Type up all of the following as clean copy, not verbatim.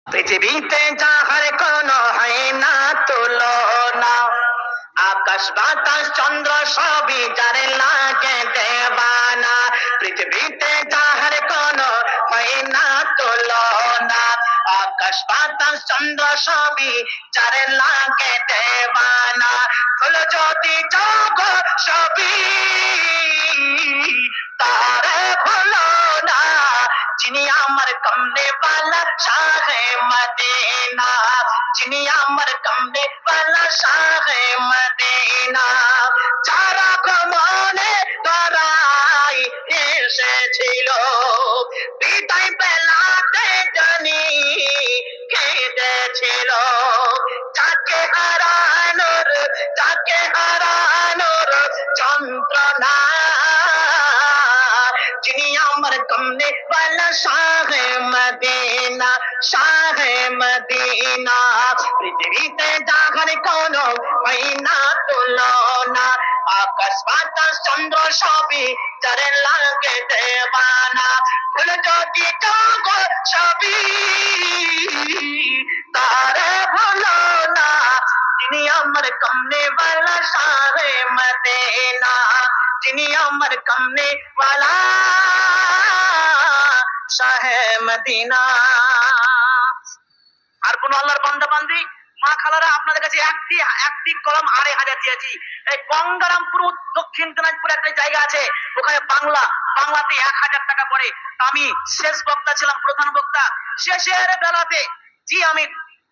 পৃথিবীতে যাহার কোনো হয় না তুলনা, আকাশ বাতাস চন্দ্র সবই যার লাগে দেবানা। পৃথিবীতে যাহার কোনো হয় না তুলনা, আকাশ বাতাস চন্দ্র সবই যার লাগে দেবানা। ফুল যদি জগ সবই তারে ভুলো না, যিনি আমার কমনে वाला शाहे मदीना, যিনি আমার কমনে वाला शाहे मदीना। যারা গমনে ধরাই এসেছিল, বিদায় বেলাতে জানি কেঁদেছিল। যাকে হারানোর যন্ত্রণা, যিনি আমার কমনে वाला শাহে মদিনা, শাহে মদিনা। পৃথিবীতে যাহার কোনো হয় না তুলনা, আকাশ বাতাস চন্দ্র সবই যার লাগে দেবানা। ফুল যদি জগৎ সবই তারে ভুলো না, যিনি আমার কমনে वाला শাহে মদিনা, যিনি আমার কমনে वाला শাহে মদিনা। আর কোন আল্লাহর বান্দা বান্দি মা খালারা আপনাদের কাছে একটি কলম ২,৫০০ দিয়েছি। এই গঙ্গারামপুর দক্ষিণ দিনাজপুর একটা জায়গা আছে, ওখানে বাংলাতে ১,০০০ টাকা পড়ে। আমি শেষ বক্তা ছিলাম, প্রধান বক্তা। শেষের বেলাতে জি আমি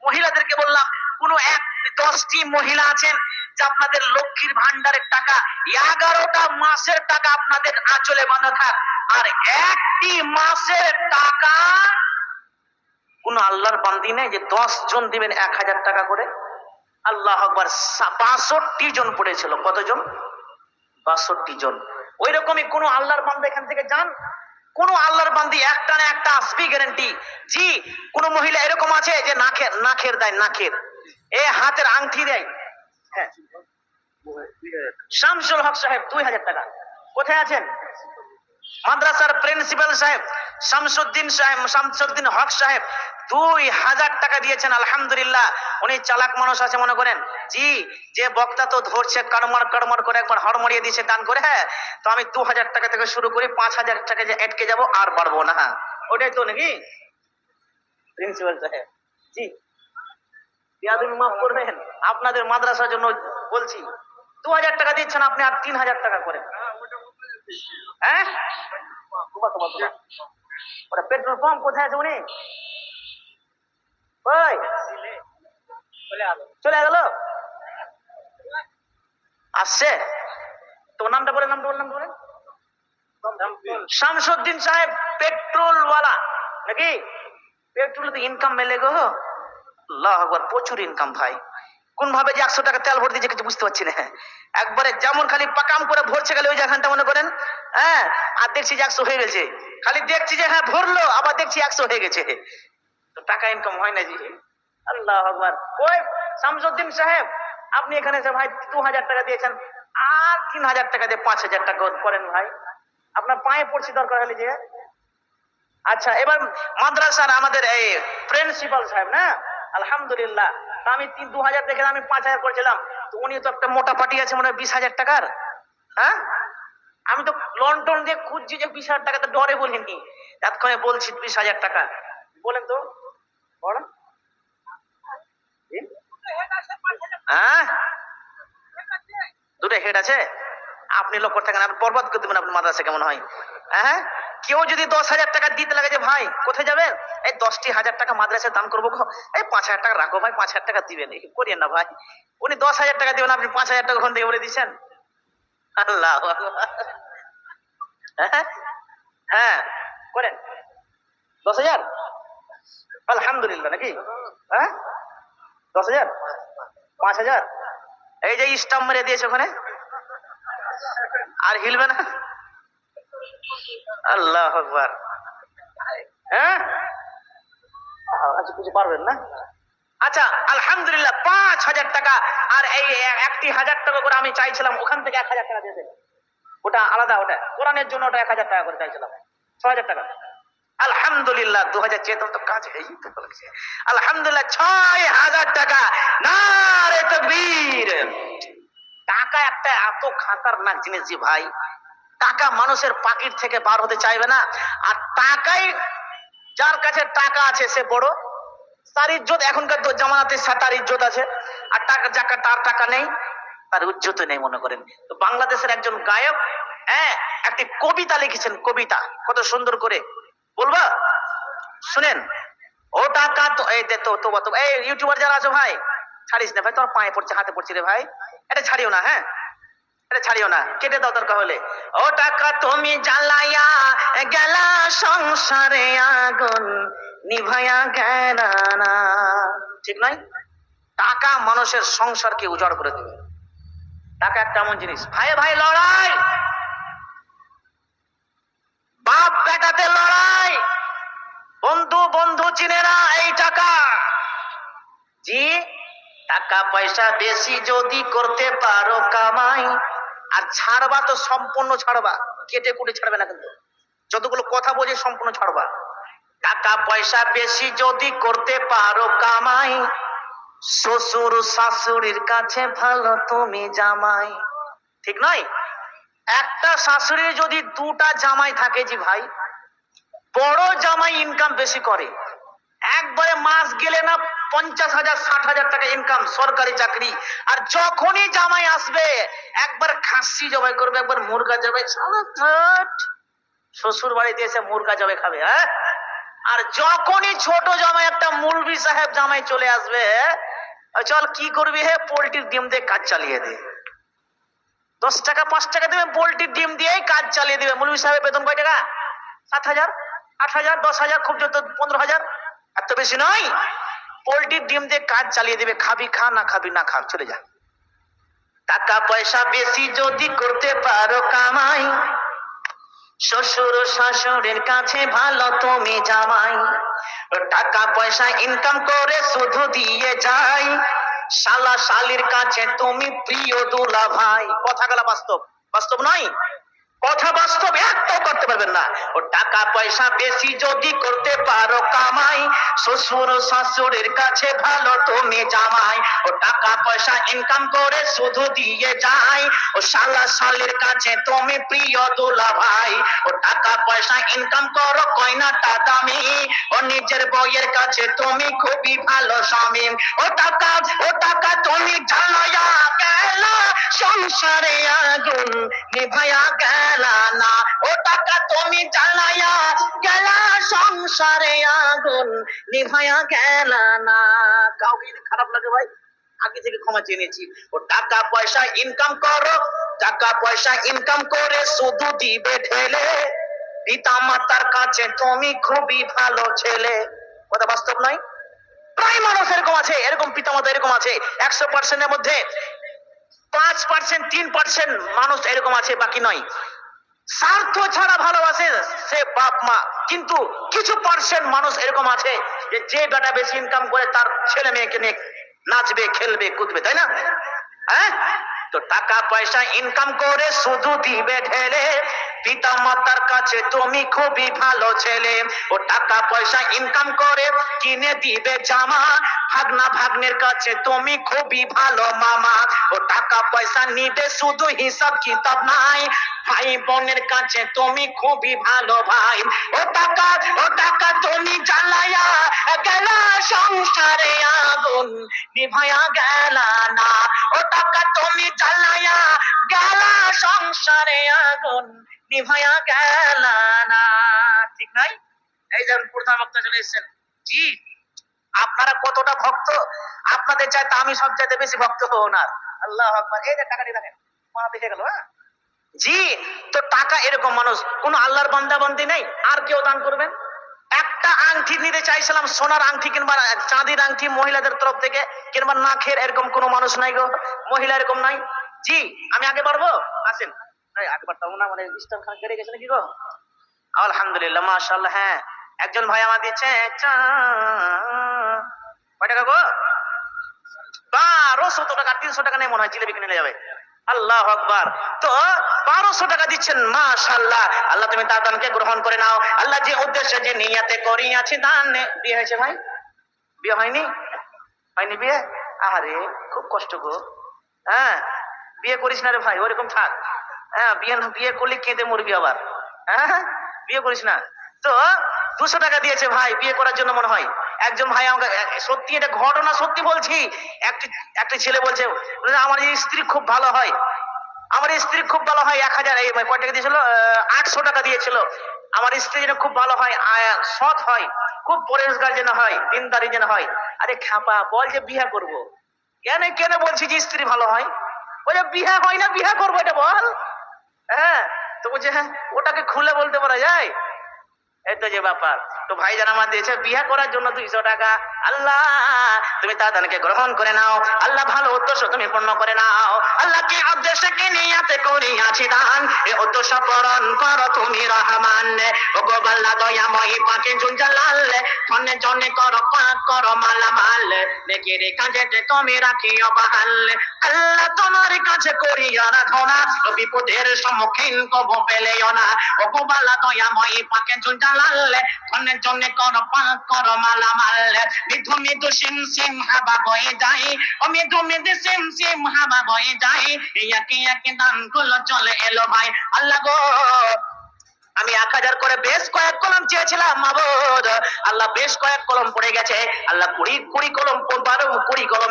মহিলাদেরকে বললাম, কোন ১-১০টি মহিলা আছেন যে আপনাদের লক্ষ্মীর ভান্ডারের টাকা ১১টা মাসের টাকা আপনাদের আঁচলে বাঁধা থাক, আর একটি মাসের টাকা কোন আল্লাহর বান্দি নেই যে ১০ জন দিবেন ১,০০০ টাকা করে। আল্লাহ আকবার। ৬২ জন পড়েছিল। কতজন? ৬২ জন। ওই রকমই কোন আল্লাহর বান্দা এখান থেকে যান, কোন আল্লাহর বান্দি একটা না একটা আসবি গ্যারান্টি। জি কোন মহিলা এরকম আছে যে নাখের দেয়, নাখের হাতের আংটি দেয়। হ্যাঁ, শামসুল হক সাহেব ২,০০০ টাকা। কোথায় আছেন? মাদ্রাসার প্রিন্সিপাল সাহেব শামসুদ্দিন হক সাহেব ২,০০০ টাকা দিয়েছেন। আলহামদুলিল্লাহ। উনি চালাক মানুষ আছে মনে করেন। জি যে বক্তা তো ধরছে কড়মড় করে একবার হড়মড়িয়ে দিয়েছে দান করে। হ্যাঁ, তো আমি ২,০০০ টাকা থেকে শুরু করি ৫,০০০ টাকা যে আটকে যাব আর বাড়বো না। হ্যাঁ ওটাই তো নাকি প্রিন্সিপাল সাহেব? জি বিয়াদবি মাফ করবেন, আপনাদের মাদ্রাসার জন্য বলছি। ২,০০০ টাকা দিচ্ছেন আপনি, আর ৩,০০০ টাকা করে। হ্যাঁ ওটা পেট্রোল পাম্প কোথায় আছে উনি? ওই চলে গেল, আসছে। তোমার নামটা বলে, নামটা বলেন। শামসুদ্দিন সাহেব পেট্রোল ওয়ালা নাকি? পেট্রোল তো ইনকাম মেলে গো। আল্লাহু আকবার, প্রচুর ইনকাম ভাই। কোন ভাবে যে ১০০ টাকা তেল ভরে দিয়েছে কিছু বুঝতে পারছি না। একবারে যেমন খালি পাকাম করে ভরছে গেলে ওই জায়গাটা মনে করেন। হ্যাঁ, আর দেখছি যে ১০০ হয়ে গেছে। খালি দেখছি যে হ্যাঁ ভরলো, আবার দেখছি ১০০ হয়ে গেছে। তো টাকা ইনকাম হয় না জি। আল্লাহু আকবার। ওই শামসুদ্দিন সাহেব আপনি এখানে এসে ভাই ২,০০০ টাকা দিয়েছেন, আর ৩,০০০ টাকা দিয়ে ৫,০০০ টাকা করেন ভাই। আপনার পায়ে পড়ছি দরকার হলে যে। আচ্ছা এবার মাদ্রাসার আমাদের এই প্রিন্সিপাল সাহেব না, আলহামদুলিল্লাহ। আমি ২,০০০ দেখে আমি ৫,০০০ করেছিলাম। তো উনি তো একটা মোটা পাটি আছে মনে হয় ২০,০০০ টাকার। হ্যাঁ আমি তো লন্ডন দিয়ে খুঁজছি যে ২০,০০০ টাকা, তো ডরে বলিনি, এতক্ষণে বলছি ২০,০০০ টাকা। বলেন তো হ্যাঁ দুটো হেড আছে। আপনি লক্ষ্য থাকেন, আপনি বরবাদ করে দেবেন আপনার মাদ্রাসা কেমন হয়। হ্যাঁ কেউ যদি ১০,০০০ টাকা দিতে লাগে যে ভাই কোথায় যাবেন, এই ১০টি হাজার টাকা মাদ্রাসায় দান করবো, এই ৫,০০০ টাকা রাখো ভাই, ৫,০০০ টাকা দিবেন, করিয়েন না ভাই। উনি ১০,০০০ টাকা দিবেন, আপনি ৫,০০০ টাকা ওখান থেকে বলে দিচ্ছেন। আল্লাহ হ্যাঁ করেন ১০,০০০ আলহামদুলিল্লাহ নাকি। হ্যাঁ ১০,০০০ ৫,০০০ এই যে স্টাম্প মেরে দিয়েছে ওখানে, আর হিলবে না। আল্লাহ আকবার। হ্যাঁ আচ্ছা কিছু পারবেন না। আচ্ছা আলহামদুলিল্লাহ ৫,০০০ টাকা। আর এই একটি ১,০০০ টাকা করে আমি চাইছিলাম, ওখান থেকে ১,০০০ টাকা দিয়েছে। ওটা আলাদা, ওটা কোরআনের জন্য ওটা ১,০০০ টাকা করে চাইছিলাম, ৬,০০০ টাকা। আলহামদুলিল্লাহ 2004 তো কাজ এই তো বলেছে আলহামদুলিল্লাহ 6000 টাকা নারে তাকবীর। টাকা একটা এত খাতারনাক জিনিস জি ভাই, টাকা মানুষের পকেট থেকে বার হতে চাইবে না। আর টাকাই, যার কাছে টাকা আছে সে বড়, তার ইজ্জত এখনকার জামানাতে তার ইজ্জত আছে। আর টাকা যাকে তার টাকা নেই তার ইজ্জত নেই মনে করেন। তো বাংলাদেশের একজন গায়ক, হ্যাঁ, একটি কবিতা লিখেছেন, কবিতা কত সুন্দর করে বলবা শুনেন। ও টাকা তো এই দে তো এই ইউটিউবার যারা আছে ভাই ছাড়িস না ভাই, তোর পায়ে পড়ছে হাতে পড়ছে রে ভাই, এটা ছাড়িও না, হ্যাঁ এটা ছাড়িও না, কেটে দাও দরকার হলে। ও টাকা তুমি জ্বালাইয়া গেলা সংসারে আগুন নিভাইয়া গেল না, ঠিক নয়? টাকা মানুষের সংসারকে উজাড় করে দেবে। টাকা একটা এমন জিনিস, ভাই ভাই লড়াই, বাপ বেটাতে লড়াই, বন্ধু বন্ধু চিনে না এই টাকা। জি, টাকা পয়সা বেশি যদি করতে পারো কামাই, আর ছাড়বা তো সম্পূর্ণ ছাড়বা, কেটে কুটে ছাড়বে না, কিন্তু যতগুলো কথা বলছি সম্পূর্ণ ছাড়বা। টাকা পয়সা বেশি যদি করতে পারো কামাই, শ্বশুর শাশুড়ির কাছে ভালো তুমি জামাই, ঠিক নয়? একটা শাশুড়ির যদি দুটা জামাই থাকে জি ভাই, বড় জামাই ইনকাম বেশি করে, একবারে মাস গেলে না 50,000 60,000 টাকা ইনকাম, সরকারি চাকরি। আর যখনই জামাই আসবে একবার খাসি জবাই করবে, একবার মুরগা জবাই, শ্বশুর বাড়িতে এসে মুরগা জবাই খাবে, হ্যাঁ। আর যখনই ছোট জামাই একটা মৌলভি সাহেব জামাই চলে আসবে, চল কি করবি হে, পোল্ট্রির ডিম দিয়ে কাজ চালিয়ে দে, 10 টাকা 5 টাকা দেবে, পোল্ট্রির ডিম দিয়েই কাজ চালিয়ে দিবে। মৌলভি সাহেবের বেতন কয় টাকা? 7,000 8,000 10,000, খুব যত 15,000, এত বেশি নয়। পোল্ট্রির ডিম দিয়ে কাজ চালিয়ে দিবে, খাবি খা, না খাবি না খা, চলে যা। টাকা পয়সা বেশি যদি করতে পারো কামাই, শ্বশুর শাশুড়ির কাছে ভালো তুমি জামাই। টাকা পয়সা ইনকাম করে শুধু দিয়ে যাই, শালা শালির কাছে তুমি প্রিয় দুলা ভাই। কথাগুলা বাস্তব, বাস্তব নয়? কথা বাস্তব, একটাও করতে পারবেন না। ও টাকা পয়সা বেশি যদি করতে পারো কামাই, শ্বশুর শাশুড়ির কাছে ভালো তুমি জামাই। ও টাকা পয়সা ইনকাম করে শুধু দিয়ে যায়, ও শালা শালির কাছে তুমি প্রিয় দুলা ভাই। ও টাকা পয়সা ইনকাম করো কয়নাটা দামি, ও নিজের বইয়ের কাছে তুমি খুবই ভালো স্বামী। ও টাকা তুমি জ্বালায়া গেল সংসারে আগুন নিভাইয়া গেল না। ও টাকা তুমি জ্বালায়া গেল সংসারে আগুন নিভাইয়া গেল না। কাউকে যদি খারাপ লাগে ভাই, আগে থেকে ক্ষমা চেয়ে নিয়েছি। ও টাকা পয়সা ইনকাম করো, টাকা পয়সা ইনকাম করে শুধু দিবে ঢেলে, পিতা মাতার কাছে তুমি খুবই ভালো ছেলে। কথা বাস্তব নয়? প্রায় মানুষ এরকম আছে, এরকম পিতা মাতা এরকম আছে। 100%-এর মধ্যে 5% 3% মানুষ এরকম আছে, বাকি নয়। স্বার্থ ছাড়া ভালোবাসে সে বাপ মা, কিন্তু কিছু পার্সেন্ট মানুষ এরকম আছে যে বেটা বেশি ইনকাম করে তার ছেলে মেয়েকে নিয়ে নাচবে খেলবে কুদবে, তাই না? হ্যাঁ, তো টাকা পয়সা ইনকাম করে শুধু দিবে ঢেলে, পিতা মাতার কাছে তুমি খুবই ভালো ছেলে। ও টাকা পয়সা ইনকাম করে কিনে দিবে জামা, ভাগনা ভাগ্নের কাছে তুমি খুবই ভালো মামা। ও টাকা পয়সা নিবে শুধু হিসাব কিতাব নাই, ভাই বোনের কাছে তুমি খুবই ভালো ভাই। ও টাকা তুমি জ্বালায়া গেল সংসারে আগুন নিভাইয়া গেল না। ও টাকা তুমি জ্বালায়া গেল সংসারে আগুন নিভাইয়া গেল না, ঠিক নাই? এই যেমন প্রধান বক্তা চলে এসেছেন, জি আপনারা কতটা ভক্ত, আপনাদের চাইতে আমি সব চাইতে বেশি ভক্ত হবো না। আল্লাহ আকবার। এই যে টাকা নিয়ে দেখেন মা দেখে গেল, হ্যাঁ জি। তো টাকা এরকম মানুষ, কোন আল্লাহর বান্দা বান্দি নেই আর কেউ দান করবেন। একটা আংটি নিতে চাইছিলাম, সোনার আংটি কিংবা চাঁদির আংটি মহিলাদের তরফ থেকে, কিংবা নাখের, এরকম কোনো মানুষ নাই গো, মহিলা এরকম নাই। জি, আমি আগে পারবো, আসেন। আগে পারতাম না, মানে ইসলাম খান কেড়ে গেছে নাকি গো? আলহামদুলিল্লাহ মাশাআল্লাহ। হ্যাঁ, একজন ভাই আমার দিচ্ছে কয় টাকা গো? 1200 টাকা, 300 টাকা নেই মনে হয়, জিলেবি কিনে নিয়ে যাবে। আল্লাহ আকবার। তো 1200 টাকা দিচ্ছেন, মাশাআল্লাহ। আল্লাহ তুমি তার দানকে গ্রহণ করে নাও। আল্লাহ যে উদ্দেশ্যে যে নিয়াতে করিয়াছি দান। বিয়ে হয়েছে ভাই? বিয়ে হয়নি? হয়নি বিয়ে? আরে খুব কষ্ট গো। হ্যাঁ, বিয়ে করিস না রে ভাই, ওরকম থাক। হ্যাঁ, বিয়ে করলে কেঁদে মরবি আবার। হ্যাঁ, বিয়ে করিস না। তো 200 টাকা দিয়েছে ভাই বিয়ে করার জন্য মনে হয়। একজন ভাই আমাকে সত্যি এটা ঘটনা সত্যি বলছি। একটি একটি ছেলে বলছে, আমার এই স্ত্রী খুব ভালো হয়, আমার স্ত্রী খুব ভালো হয়। 1000 এই কয় টাকা দিয়েছিল? 800 টাকা দিয়েছিল। আমার স্ত্রী যেন খুব ভালো হয়, সৎ হয়, খুব পরিষ্কার যেন হয়, দিনদারি যেন হয়। আরে খাপা বল যে বিয়ে করব। কেন কেন বলছি যে স্ত্রী ভালো হয়? বলে বিয়ে হয় না, বিয়ে করবো, এটা বল। হ্যাঁ, তো বলছে হ্যাঁ, ওটাকে খুলে বলতে পারা যায়? এই তো যে ব্যাপার। তো ভাইজান আমার দিয়েছে বিয়ে করার জন্য 200 টাকা। আল্লাহ তুমি তার দানকে গ্রহণ করে নাও। আল্লাহ ভালো উদ্দেশ্য তুমি পূর্ণ করে নাও। আল্লাহ কি উদ্দেশ্যে কি নিয়াতে করিয়াছি দান, এ উদ্দেশ্য পূরণ করো তুমি রহমান। ও গো আল্লাহ দয়াময়ী পাকে জুলজালাল, ফনে জনে করো পাক করো মালামাল, নেকির কাজেতে তুমি রাখিও বাহাল। আল্লাহ তোমার কাছে করিয়া রাখো না, বিপদের সম্মুখীন কবো পেলেও না। ও গো আল্লাহ দয়াময়ী পাকে জুলজালাল, ফনে জনে করো পাক করো মালামাল। মৃদু মৃদু সিম সিম হাবা বয়ে যায়, ও মৃদু মৃদু সিম সিম হাবা বয়ে যায়, একে একে দান গুলো চলে এলো ভাই। আল্লাহ গো আমি 1000 করে বেশ কয়েক কলম চেয়েছিলাম মাবুদ, আল্লাহ বেশ কয়েক কলম পড়ে গেছে। আল্লাহ 20 কলম, 20 কলম, 21 কলম,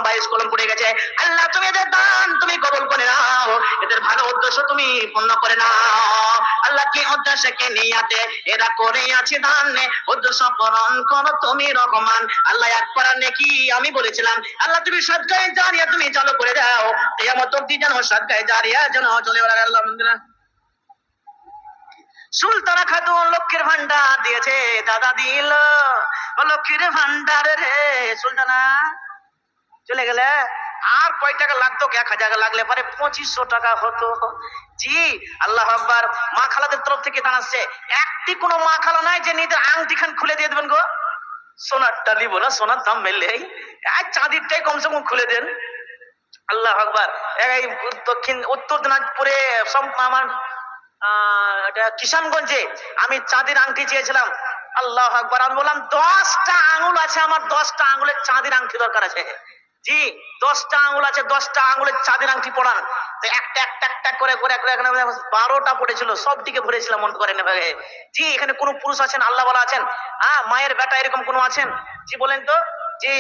22 কলম পড়ে গেছে। আল্লাহ তুমি এদের দান তুমি কবুল করে নাও, এদের ভালো উদ্দেশ্য তুমি পূর্ণ করে নাও। আল্লাহ কি উদ্দেশ্যে কি নিয়াতে এরা করে আছে দান, উদ্দেশ্য পূরণ করো তুমি রহমান। আল্লাহ একবার নেকি আমি বলেছিলাম, আল্লাহ তুমি সদকায়ে জারিয়া তুমি চালু করে দাও, কিয়ামত অবধি যেন সদকায়ে জারিয়া যেন চলে বেড়ায়। আল্লাহ সুলতানা খাতুন লক্ষ্মীর ভান্ডার দিয়েছে, দাদা দিল লক্ষ্মীর ভান্ডার রে। সুলতানা চলে গেলে আর কয় টাকা লাগতো? 1000 লাগলে পরে 2500 টাকা হতো। জি আল্লাহ আকবার। মা খালাদের তরফ থেকে দাঁড়াচ্ছে, একটি কোনো মা খালা নাই যে নিজের আংটি খান খুলে দিয়ে দেবেন গো। সোনারটা নিবো না, সোনার দাম মেললেই চাঁদিরটাই কমসে কম খুলে দেন। আল্লাহ আকবার। এই উত্তর দিনাজপুরে সব আমার এটা কিষানগঞ্জে আমি চাঁদির আংটি চেয়েছিলাম। আল্লাহ আকবার। আমি বললাম 10টা আঙুল আছে আমার, 10টা আঙুলের চাঁদির আংটি দরকার আছে। জি 10টা আঙুল আছে, 10টা আঙুলের চাঁদির আংটি পড়ান। তো একটা একটা একটা করে করে করে এখানে 12টা পড়েছিল, সব দিকে ভরেছিলাম মনে করেন ভাবে। জি এখানে কোন পুরুষ আছেন আল্লাহ বলা আছেন? হ্যাঁ, মায়ের বেটা এরকম কোন আছেন? জি বলেন তো। যে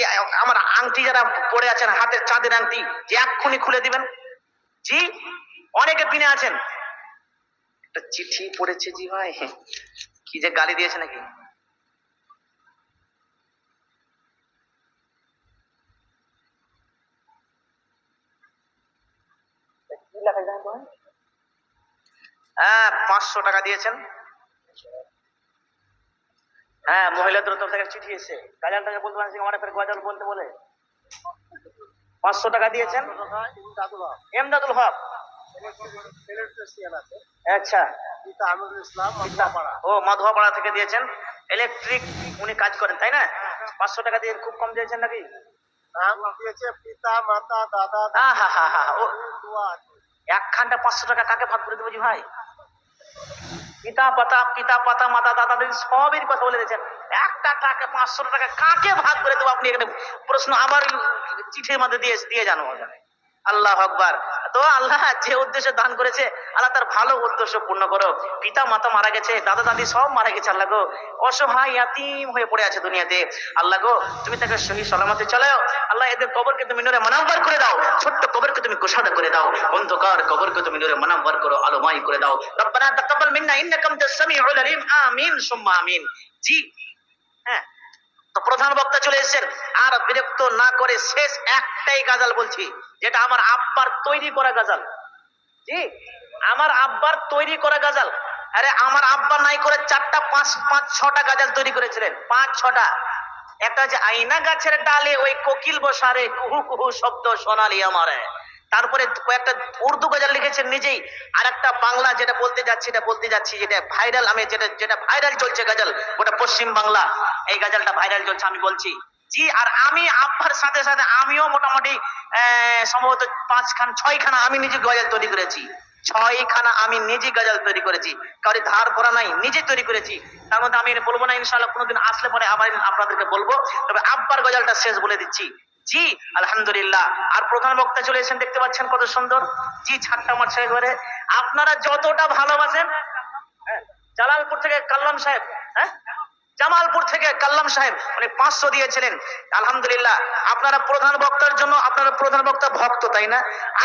আমার আংটি যারা পড়ে আছেন হাতের চাঁদের আংটি, যে এক্ষুনি খুলে দিবেন। জি অনেকে পিনে আছেন। একটা চিঠি পড়েছে জি ভাই, কি যে গালি দিয়েছে নাকি। হ্যাঁ 500 টাকা দিয়েছেন। হ্যাঁ মহিলাদের তরফ থেকে চিঠি এসেছে, গাজালটাকে বলতে পারেন আমার ফের গজল বলতে বলে 500 টাকা দিয়েছেন। এমদাদুল হক, আচ্ছা ও মাধোয়াপাড়া থেকে দিয়েছেন। ইলেকট্রিক উনি কাজ করেন তাই না? 500 টাকা দিয়ে খুব কম দিয়েছেন নাকি? পিতা মাতা দাদা, একখানটা 500 টাকা কাকে ভাগ করে দেবো জি ভাই? পিতা পাতা মাতা দাদা দিদি সবের কথা বলে দিয়েছেন। একটা টাকা 500 টাকা কাকে ভাগ করে দেবো? আপনি এখানে প্রশ্ন আবার চিঠির মধ্যে দিয়ে দিয়ে জানো। আল্লাহ আকবার। তো আল্লাহ যে উদ্দেশ্যে দান করেছে আল্লাহ তার ভালো উদ্দেশ্য পূর্ণ করো। পিতা মাতা মারা গেছে, দাদা দাদি সব মারা গেছে আল্লাহ গো, অসহায় ইয়াতিম হয়ে পড়ে আছে দুনিয়াতে। আল্লাহ গো তুমি তাকে সহি সালামতে চালাও। আল্লাহ এদের কবরকে তুমি নূরে মানাব্বার করে দাও, ছোট্ট কবরকে তুমি কুশাদা করে দাও, অন্ধকার কবরকে তুমি নূরে মানাব্বার করো, আলোময় করে দাও। রব্বানা তাকাব্বাল মিন্না ইন্নাকা আনতাস সামিউল আলিম। আমিন সুম্মা আমিন। জি হ্যাঁ, তো প্রধান বক্তা চলে এসেছেন, আর বিরক্ত না করে শেষ একটাই গাজাল বলছি, যেটা আমার আব্বার তৈরি করা গাজাল। জি আমার আব্বার তৈরি করা গাজাল। আরে আমার আব্বা নাই করে 4টা 5-6টা গাজাল তৈরি করেছিলেন, 5-6টা। একটা হচ্ছে আইনা গাছের ডালে ওই কোকিল বসারে কুহু কুহু শব্দ সোনালি আমারে। তারপরে কয়েকটা উর্দু গজল লিখেছেন নিজেই। আর একটা বাংলা যেটা বলতে যাচ্ছি যেটা ভাইরাল, আমি যেটা ভাইরাল চলছে গজল, ওটা পশ্চিম বাংলা। এই গজলটা ভাইরাল চলছে, আমি বলছি জি, আর আমি আব্বার সাথে সাথে আমিও মোটামুটি সম্ভবত 6খানা আমি নিজে গজল তৈরি করেছি। 6খানা আমি নিজে গজল তৈরি করেছি, কাউরে ধার করা নাই, নিজে তৈরি করেছি। তার মধ্যে আমি এটা বলবো না, ইনশাআল্লাহ কোনোদিন আসলে পরে আবার আপনাদেরকে বলবো। তবে আব্বার গজলটা শেষ বলে দিচ্ছি। জি আলহামদুলিল্লাহ। আর প্রধান বক্তা চলে এসেছেন, দেখতে পাচ্ছেন কত সুন্দর। জি ছাড়টা মারছে একবারে। আপনারা যতটা ভালোবাসেন, জালালপুর থেকে কাল্লাম সাহেব, হ্যাঁ জামালপুর থেকে কাল্লাম সাহেব উনি 500 দিয়েছিলেন। আলহামদুলিল্লাহ। আপনারা প্রধান বক্তার জন্য, আপনারা প্রধান বক্তা ভক্ত তাই না?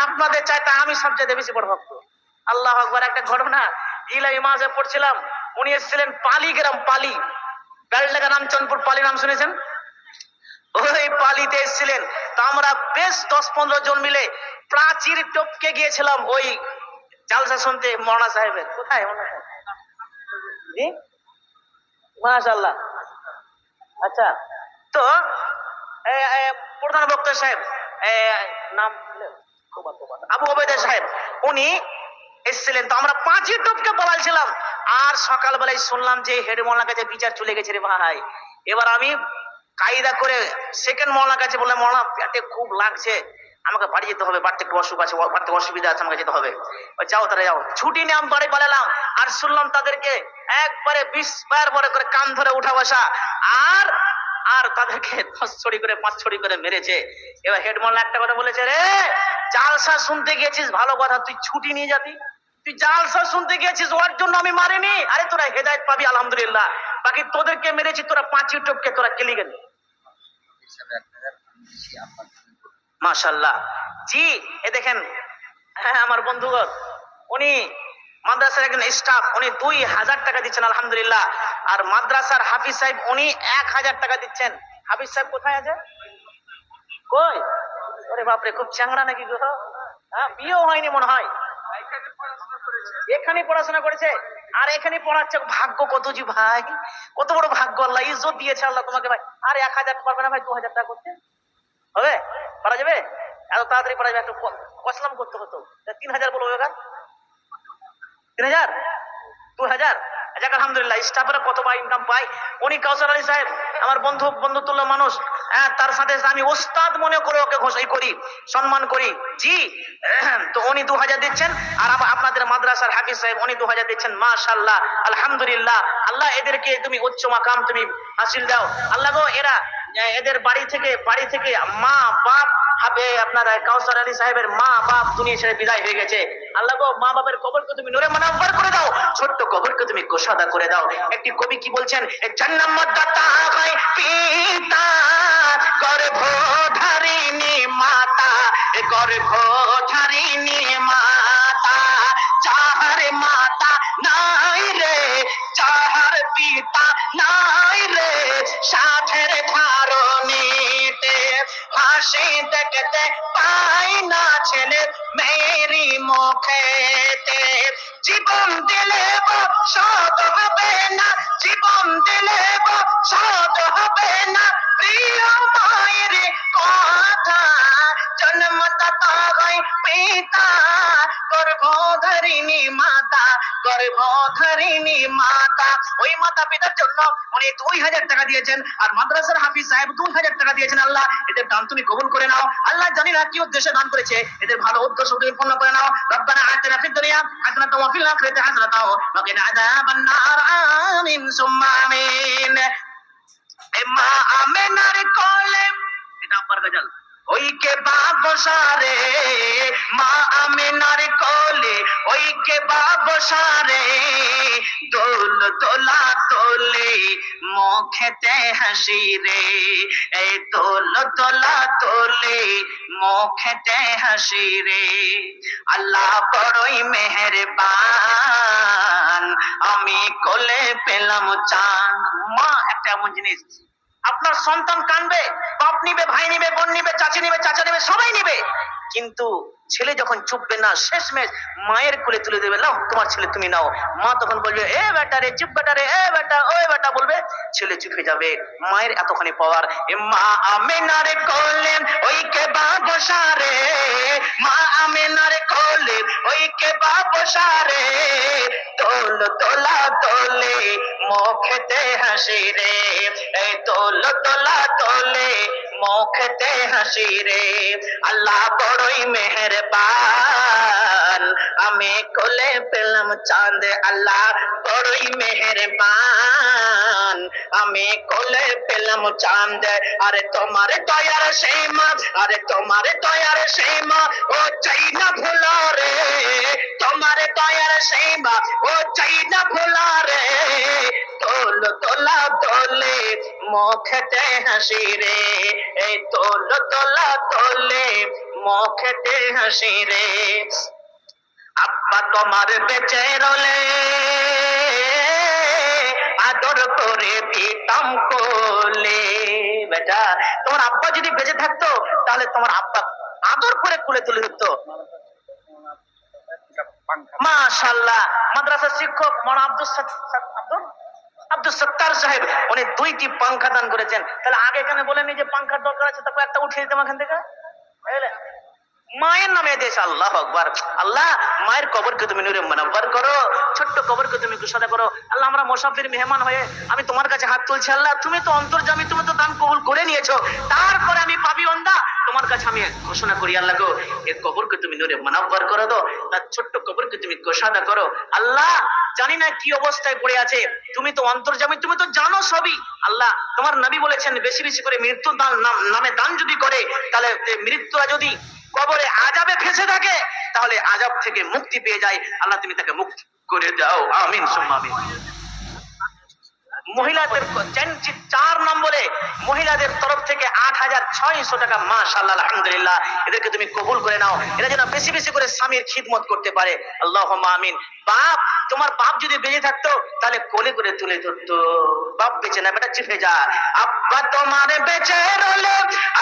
আপনাদের চাইতে আমি সবচেয়ে বেশি বড় ভক্ত। আল্লাহ আকবার। একটা ঘটনা ইলাহি মাঝে পড়ছিলাম, উনি এসেছিলেন পালি গ্রাম, পালি বেলডাঙ্গা রামচন্দ্রপুর পালি নাম শুনেছেন? ওই পালিতে এসেছিলেন। তো আমরা বেশ 10-15 জন মিলে প্রাচীর টপকে গিয়েছিলাম ওই জালসা শুনতে মৌলানা সাহেবের। কোথায় মৌলানা সাহেব? জি মাশাআল্লাহ। আচ্ছা, তো প্রধান বক্তা সাহেব নাম আবু ওবেদা সাহেব উনি এসেছিলেন। তো আমরা 5ই টপকে বলাইছিলাম। আর সকালবেলায় শুনলাম যে হেড মোল্লার কাছে বিচার চলে গেছে রে ভাই। এবার আমি কায়দা করে সেকেন্ড মোল্লার কাছে বললাম, মোল্লা পেটে খুব লাগছে, আমাকে বাড়ি যেতে হবে, বাড়িতে একটু অসুখ আছে, বাড়িতে অসুবিধা আছে, আমাকে যেতে হবে। যাও তারা যাও। ছুটি নিয়ে আমি বাড়ি পালালাম। আর শুনলাম তাদেরকে একবারে 20 বার করে কান ধরে উঠা বসা, আর আর তাদেরকে 5 ছড়ি করে মেরেছে। এবার হেড মোল্লা একটা কথা বলেছে, রে জালসা শুনতে গেছিস ভালো কথা, তুই ছুটি নিয়ে যাতি, তুই জালসা শুনতে গেছিস, ওর জন্য আমি মারিনি। আরে তোরা হেদায়েত পাবি আলহামদুলিল্লাহ, বাকি তোদেরকে মেরেছি, তোরা 5ই টপকে তোরা কেলি গেলি। মাশাআল্লাহ। জি এ দেখেন, হ্যাঁ আমার বন্ধুগণ, উনি মাদ্রাসার একজন স্টাফ, উনি 2000 টাকা দিচ্ছেন আলহামদুলিল্লাহ। আর মাদ্রাসার হাফিজ সাহেব উনি 1000 টাকা দিচ্ছেন। হাফিজ সাহেব কোথায় আছে? কই? ওরে বাপরে, খুব চ্যাংড়া নাকি গো? হ্যাঁ, বিয়েও হয়নি মনে হয়। এখানে পড়াশোনা করেছে আর এখানে পড়াচ্ছে। ভাগ্য কত জি ভাই, কত বড় ভাগ্য, আল্লাহ ইজ্জত দিয়েছে আল্লাহ তোমাকে ভাই। আর 1000 পারবে না ভাই? 2000 টাকা করতে হবে? পারা যাবে? এত তাড়াতাড়ি পারা যাবে? একটু কসলাম করতে হতো। 3000 বলবো এবার। 3000, 2000। যাক আলহামদুলিল্লাহ। স্টাফেরা কত বা ইনকাম পায়। উনি কাউসার আলী সাহেব আমার বন্ধুত্বপূর্ণ মানুষ। তার সাথে আমি ওস্তাদ মনে করে ওকে ঘোষণা করি, সম্মান করি। জি তো উনি 2000 দিচ্ছেন। আর আপনাদের মাদ্রাসার হাফিজ সাহেব উনি 2000 দিচ্ছেন। মাশাআল্লাহ আলহামদুলিল্লাহ। আল্লাহ এদেরকে তুমি উচ্চ মাকাম তুমি হাসিল দাও আল্লাহ গো। এরা এদের বাড়ি থেকে মা বাপ হবে, আপনার কাউসার আলী সাহেবের মা বাপ দুনিয়া ছেড়ে বিদায় হয়ে গেছে। আল্লাহ গো, মা বাবার কবরকে তুমি নূরে মুনাওয়ার করে দাও, ছোট্ট কবরকে তুমি গোসাদা করে দাও। একটি কবি কি বলছেন, জন্নত দাতা হয় পিতা, গর্ভধারিণী মাতা, গর্ভধারিণী মাতা, যাহার মাতা নাই রে, যাহার পিতা নাই রে, সাথের ধারণীতে হাসি দেখতে পাই না ছেলে মেরি মুখেতে। জীবন দিলে সদ হবে না, জীবন দিলে সদ হবে না, প্রিয় মায়ের কথা, জন্মদাতা হয় পিতা, গর্ভধারিণী মাতা, গর্ভধারিণী মাতা। ওই মাতা পিতার জন্য উনি 2000 টাকা দিয়েছেন। আর মাদ্রাসার হাফিজ সাহেব 2000 টাকা দিয়েছেন। আল্লাহ এদের দান তুমি কবুল করে নাও। আল্লাহ জানি না কি উদ্দেশ্যে দান করেছে, এদের ভালো উদ্দেশ্য তুমি পূর্ণ করে নাও। রব্বানা আতিনা ফিদ দুনিয়া হাসানাতাও ওয়া ফিল আখিরাতি হাসানাতাও ওয়া কিনা আযাবান নার। আমিন সুম্মা আমিন। মা আমেনার কোলে, এটা আব্বার গজল। ওই কে বাবসারে মা আমেনার কোলে, ওই কে বাবসারে, দোল দোলা তোলে মুখেতে হাসি রে, এই দোল দোলা তোলে মুখেতে হাসি রে। আল্লাহ বড়ই মেহেরবান, আমি কোলে পেলাম চান। মা একটা এমন জিনিস, আপনার সন্তান কানবে, বাপ নিবে, ভাই নিবে, বোন নিবে, চাচি নিবে, চাচা নিবে, সবাই নিবে, কিন্তু ছেলে যখন চুপবে না, শেষমেশ মায়ের কোলে তুলে দেবে, নাও তোমার ছেলে তুমি নাও। মা তখন বলবে, এ বেটা রে, চুপ বেটা রে, এ বেটা, ওই বেটা বলবে, ছেলে চুপে যাবে। মায়ের এতখানি পাওয়ার। এ মা আমেনার কোলে ওই কে বাবসারে, মা আমেনার কোলে ওই কে বাবসারে, দোল দোলা দোলে মুখেতে হাসি রে, এই দোল দোলা দোলে মুখেতে হাসি রে। আল্লাহ বড়ই মেহেরবান, আমি কোলে পেলাম চাঁদ। আল্লাহ বড়ই মেহেরবান, আমি কোলে পেলাম চাঁদ। আরে তোমার দয়ার সীমা, আরে তোমার দয়ার সীমা ও চাই না ভুলা রে, তোমার দয়ার সীমা ও চাই না ভুলা রে। দোল দোলা দোলে মুখেতে হাসি রে, এই দোল দোলা দোলে মুখেতে হাসি রে। আব্বা তোমার বেঁচে রলে আদর করে দিতাম কোলে। বেটা, তোমার আব্বা যদি বেঁচে থাকতো তাহলে তোমার আব্বা আদর করে কোলে তুলে দিত। মাশাআল্লাহ, মাদ্রাসার শিক্ষক মৌলানা আব্দুল সত্তার সাহেব উনি 2টি পাংখা দান করেছেন। তাহলে আগে কেন বলেননি যে পাংখার দরকার আছে, তারপর একটা উঠিয়ে দিতাম এখান থেকে? মায়ের নামে দেশ। আল্লাহ আকবার। আল্লাহ মায়ের কবরকে তুমি নূরে মুনাওয়ার করো, ছোট্ট কবরকে তুমি কুশাদা করো। আল্লাহ আমরা মুসাফির মেহমান হয়ে আমি তোমার কাছে হাত তুলছি। আল্লাহ তুমি তো অন্তর্যামী, তুমি তো দান কবুল করে নিয়েছো, তারপরে আমি পাপী বান্দা তোমার কাছে আমি ঘোষণা করি আল্লাহ গো, এই কবরকে তুমি নূরে মুনাওয়ার করে দাও, তার ছোট্ট কবরকে তুমি কুশাদা করো। আল্লাহ জানি না কি অবস্থায় পড়ে আছে, তুমি তো অন্তর্যামী, তুমি তো জানো সবই। আল্লাহ তোমার নবী বলেছেন বেশি বেশি করে মৃত্যু দান নামে দান যদি করে, তাহলে মৃত্যুরা যদি কবরে আযাবে ফেঁসে থাকে তাহলে আযাব থেকে মুক্তি পেয়ে যায়। আল্লাহ তুমি তাকে মুক্তি করে দাও, আমিন সুম্মা আমিন। মহিলাদের 4 নম্বরে মহিলাদের তরফ থেকে 8,600 টাকা। মাশাআল্লাহ, আলহামদুলিল্লাহ, এদেরকে তুমি কবুল করে নাও, এরা যেন বেশি বেশি করে স্বামীর খিদমত করতে পারে। আল্লাহুম্মা আমিন। বাপ, তোমার বাপ যদি বেঁচে থাকতো তাহলে কোলে করে তুলে ধরতো। বাপ বেঁচে না, বেটা চিপে যা। আব্বা তোমার বেঁচে রলে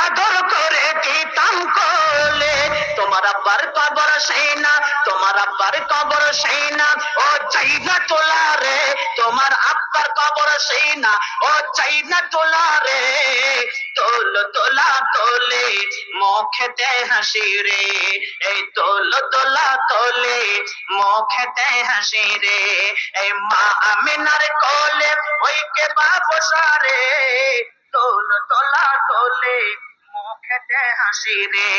আদর করে দিতাম কোলে, তোমার আব্বার কবর সেই না, তোমার আব্বার কবর সেই না ও চাই না তোলা রে, তোমার আব্বার কবর সেই না ও চাই না তোলা রে। দোল দোলা দোলে মুখেতে হাসি রে, এই দোল দোলা দোলে মুখেতে হাসি রে। এই মা আমিনার কোলে ওই কে বাবসা রে, দোল দোলা দোলে মুখেতে হাসি রে।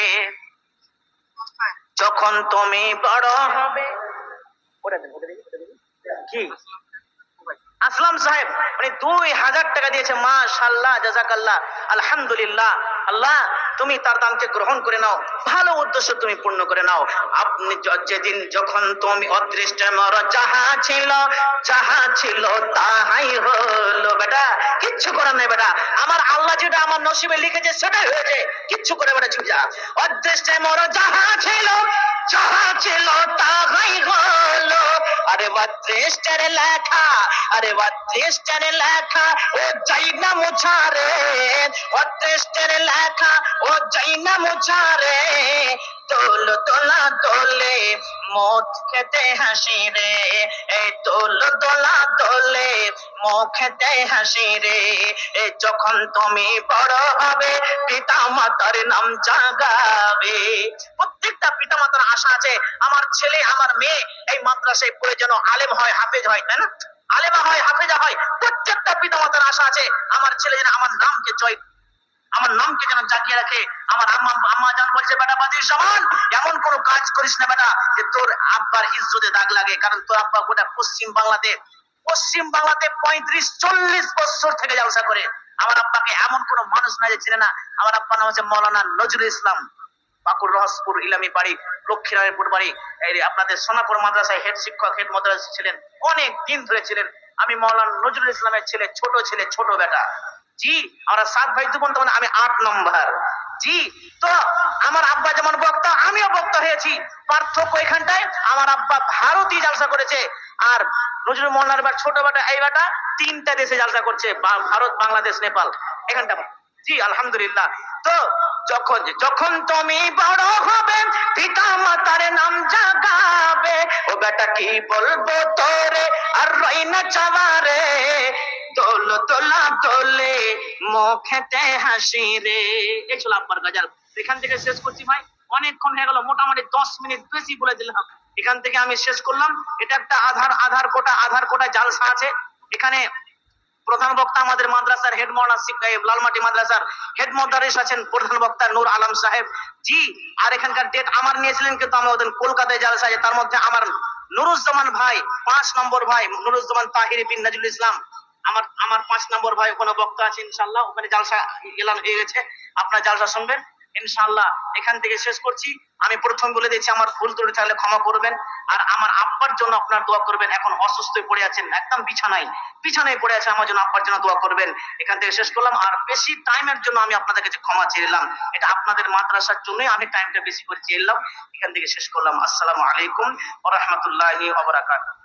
যখন তুমি বড় হবে, কি আসলাম সাহেব উনি 2,000 টাকা দিয়েছে। মাশাআল্লাহ, জাযাকাল্লাহ, আলহামদুলিল্লাহ। আল্লাহ তুমি তার দানকে গ্রহণ করে নাও, ভালো উদ্দেশ্য তুমি পূর্ণ করে নাও। আপনি যেদিন যখন তুমি অদৃষ্টে মর, যাহা ছিল তাহাই হলো। বেটা কিচ্ছু করার নাই, বেটা আমার আল্লাহ যেটা আমার নসিবে লিখেছে সেটাই হয়েছে, কিচ্ছু করে বেটা ছুজা। অদৃষ্টে মর, যাহা ছিল তাহাই হলো। আরে অদৃষ্টের লেখা, আরে অদৃষ্টের লেখা ও যাই না মুছা রে, অদৃষ্টের লেখা ও যাই না মুছা রে। দোল দোলা দোলে মদ খেতে হাসি রে, এই দোল দোলা দোলে মুখেতে হাসি রে। যখন তুমি বড় হবে পিতা মাতার নাম জাগাবে। প্রত্যেকটা পিতা মাতার আশা আছে আমার ছেলে আমার মেয়ে এই মাদ্রাসায় পড়ে যেন আলেম হয়, হাফেজ হয়, তাই না? আলেমা হয়, হাফেজা হয়। প্রত্যেকটা পিতা মাতার আশা আছে আমার ছেলে যেন আমার নামকে যেন জাগিয়ে রাখে। আমার আম্মা জান বলছে, বেটা বাদির সমান এমন কোন কাজ করিস না বেটা যে তোর আব্বার ইজ্জতে দাগ লাগে। কারণ তোর আব্বা গোটা পশ্চিম বাংলাতে 35-40 বছর থেকে জলসা করে। আমার আব্বাকে এমন কোন মানুষ না যে চিনে না। আমার আব্বা নাম হচ্ছে মৌলানা নজরুল ইসলাম, বাকুর রহসপুর ইলামি বাড়ি, লক্ষ্মীনারায়ণপুর বাড়ি। এই আপনাদের সোনাপুর মাদ্রাসায় হেড শিক্ষক, হেড মাদ্রাসা ছিলেন, অনেক দিন ধরে ছিলেন। আমি মৌলানা নজরুল ইসলামের ছেলে, ছোট বেটা। জি, আমরা 7 ভাই 2 বোন, তখন আমি 8 নম্বর। জি, তো আমার আব্বা যেমন বক্তা আমিও বক্তা হয়েছি। পার্থক্য এখানটায়, আমার আব্বা ভারতীয় জালসা করেছে আর নজরুল মোল্লার ছোট বেটা এই বেটা 3টা দেশে জালসা করছে, ভারত, বাংলাদেশ, নেপাল, এখানটা। জি আলহামদুলিল্লাহ। তো যখন তুমি বড় হবে পিতা মাতার নাম জাগাবে, ও বেটা কি বলবো তোরে আর রই না চাওয়ারে। দোল দোলা দোলে মুখেতে হাসি রে। এই ছিল আব্বার গজল। এখান থেকে শেষ করছি ভাই, অনেকক্ষণ হয়ে গেল, মোটামুটি 10 মিনিট বেশি বলে দিলাম। এখান থেকে আমি শেষ করলাম। এটা একটা আধার কোটা জালসা আছে। এখানে প্রধান বক্তা আমাদের মাদ্রাসার হেড মাওলানা লালমাটি মাদ্রাসার হেড মোদারিস আছেন প্রধান বক্তা নূর আলম সাহেব জি। আর এখানকার ডেট আমার নিয়েছিলেন, কিন্তু আমি ওদের কলকাতায় জালসা আছে, তার মধ্যে আমার নুরুজ্জামান ভাই 5 নম্বর ভাই নুরুজ্জামান তাহির বিন নাজুল ইসলাম, আমার আমার 5 নম্বর ভাই ওখানে বক্তা আছে ইনশাআল্লাহ। ওখানে জালসা এলান হয়ে গেছে, আপনার জালসা শুনবেন ইনশাআল্লাহ। এখান থেকে শেষ করছি। আমি প্রথম বলে দিয়েছি, আমার ভুল ত্রুটি থাকলে ক্ষমা করবেন। আর আমার আব্বার জন্য আপনার দোয়া করবেন, এখন অসুস্থ হয়ে পড়ে আছেন, একদম বিছানায় পড়ে আছে, আমার জন্য আব্বার জন্য দোয়া করবেন। এখান থেকে শেষ করলাম। আর বেশি টাইমের জন্য আমি আপনাদের কাছে ক্ষমা চেয়েলাম, এটা আপনাদের মাদ্রাসার জন্যই আমি টাইমটা বেশি করে চেয়েলাম। এখান থেকে শেষ করলাম। আসসালামু আলাইকুম ওয়া রাহমাতুল্লাহি ওয়া বারাকাতুহু।